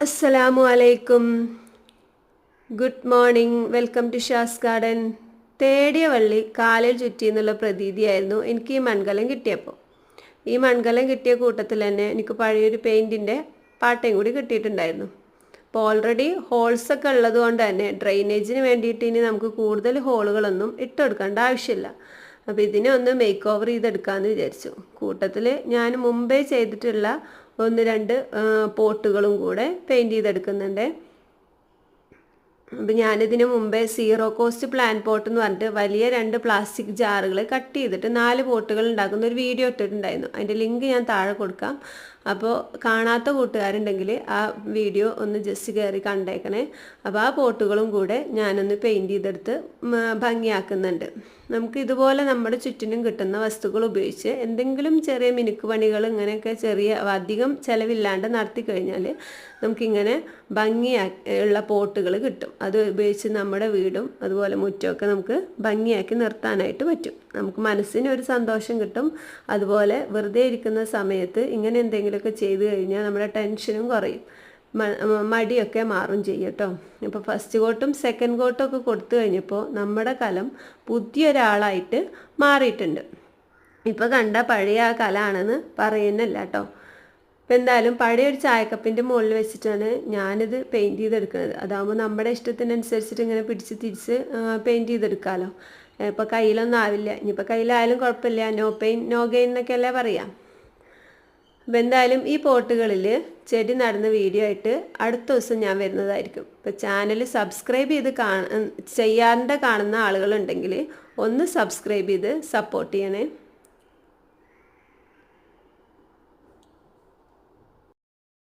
അസ്സലാമു അലൈക്കും. Good morning. Welcome to Shaz garden. തേടിയ വള്ളി കാലിൽ ചുറ്റി എന്നുള്ള പ്രതീതിയായിരുന്നു എനിക്ക് ഈ മൺകലം കിട്ടിയപ്പോൾ. ഈ മൺകലം കിട്ടിയ കൂട്ടത്തിൽ തന്നെ എനിക്ക് പഴയൊരു പെയിൻറ്റിൻ്റെ പാട്ടയും കൂടി കിട്ടിയിട്ടുണ്ടായിരുന്നു. അപ്പോൾ ഓൾറെഡി ഹോൾസൊക്കെ ഉള്ളത് കൊണ്ട് തന്നെ ഡ്രെയിനേജിന് വേണ്ടിയിട്ട് ഇനി നമുക്ക് കൂടുതൽ ഹോളുകളൊന്നും ഇട്ടുകൊടുക്കേണ്ട ആവശ്യമില്ല. അപ്പോൾ ഇതിനെ ഒന്ന് മേക്ക് ഓവർ ചെയ്തെടുക്കാമെന്ന് വിചാരിച്ചു. കൂട്ടത്തിൽ ഞാൻ മുമ്പേ ചെയ്തിട്ടുള്ള 1-2 പോട്ടുകളും കൂടെ പെയിൻറ്റ് ചെയ്തെടുക്കുന്നുണ്ട്. അപ്പം ഞാനിതിന് മുമ്പേ സീറോ കോസ്റ്റ് പ്ലാൻ പോട്ട് എന്ന് പറഞ്ഞിട്ട് വലിയ 2 പ്ലാസ്റ്റിക് ജാറുകൾ കട്ട് ചെയ്തിട്ട് 4 പോട്ടുകൾ ഉണ്ടാക്കുന്ന ഒരു വീഡിയോ ഇട്ടിട്ടുണ്ടായിരുന്നു. അതിൻ്റെ ലിങ്ക് ഞാൻ താഴെ കൊടുക്കാം. അപ്പോൾ കാണാത്ത കൂട്ടുകാരുണ്ടെങ്കിൽ ആ വീഡിയോ ഒന്ന് ജസ്റ്റ് കയറി കണ്ടേക്കണേ. അപ്പോൾ ആ പോട്ടുകളും കൂടെ ഞാനൊന്ന് പെയിൻറ്റ് ചെയ്തെടുത്ത് ഭംഗിയാക്കുന്നുണ്ട്. നമുക്ക് ഇതുപോലെ നമ്മുടെ ചുറ്റിനും കിട്ടുന്ന വസ്തുക്കൾ ഉപയോഗിച്ച് എന്തെങ്കിലും ചെറിയ മിനുക്ക് പണികൾ ഇങ്ങനെയൊക്കെ അധികം ചിലവില്ലാണ്ട് നടത്തി കഴിഞ്ഞാൽ നമുക്കിങ്ങനെ ഉള്ള പോട്ടുകൾ കിട്ടും. അത് ഉപയോഗിച്ച് നമ്മുടെ വീടും അതുപോലെ മുറ്റമൊക്കെ നമുക്ക് ഭംഗിയാക്കി നിർത്താനായിട്ട് പറ്റും. നമുക്ക് മനസ്സിന് ഒരു സന്തോഷം കിട്ടും. അതുപോലെ വെറുതെ ഇരിക്കുന്ന സമയത്ത് ഇങ്ങനെ എന്തെങ്കിലുമൊക്കെ ചെയ്ത് കഴിഞ്ഞാൽ നമ്മുടെ ടെൻഷനും കുറയും, മടിയൊക്കെ മാറും ചെയ്യും കേട്ടോ. ഇപ്പോൾ ഫസ്റ്റ് കോട്ടും സെക്കൻഡ് കോട്ടും ഒക്കെ കൊടുത്തു കഴിഞ്ഞപ്പോൾ നമ്മുടെ കലം പുതിയൊരാളായിട്ട് മാറിയിട്ടുണ്ട്. ഇപ്പോൾ കണ്ട പഴയ ആ കലാണെന്ന് പറയുന്നില്ല കേട്ടോ. ഇപ്പം എന്തായാലും പഴയ ഒരു ചായക്കപ്പിൻ്റെ മുകളിൽ വെച്ചിട്ടാണ് ഞാനിത് പെയിൻറ്റ് ചെയ്തെടുക്കുന്നത്. അതാകുമ്പോൾ നമ്മുടെ ഇഷ്ടത്തിനനുസരിച്ചിട്ട് ഇങ്ങനെ പിടിച്ച് തിരിച്ച് പെയിൻറ്റ് ചെയ്തെടുക്കാമല്ലോ. ഇപ്പോൾ കയ്യിലൊന്നും ആവില്ല. ഇനിയിപ്പോൾ കയ്യിലായാലും കുഴപ്പമില്ല. നോ പെയിൻ നോ ഗെയിൻ എന്നൊക്കെയല്ലേ പറയാം. അപ്പം എന്തായാലും ഈ പോട്ടുകളിൽ ചെടി നടുന്ന വീഡിയോ ആയിട്ട് അടുത്ത ദിവസം ഞാൻ വരുന്നതായിരിക്കും. ഇപ്പോൾ ചാനൽ സബ്സ്ക്രൈബ് ചെയ്ത് ചെയ്യാണ്ട് കാണുന്ന ആളുകളുണ്ടെങ്കിൽ ഒന്ന് സബ്സ്ക്രൈബ് ചെയ്ത് സപ്പോർട്ട് ചെയ്യണേ.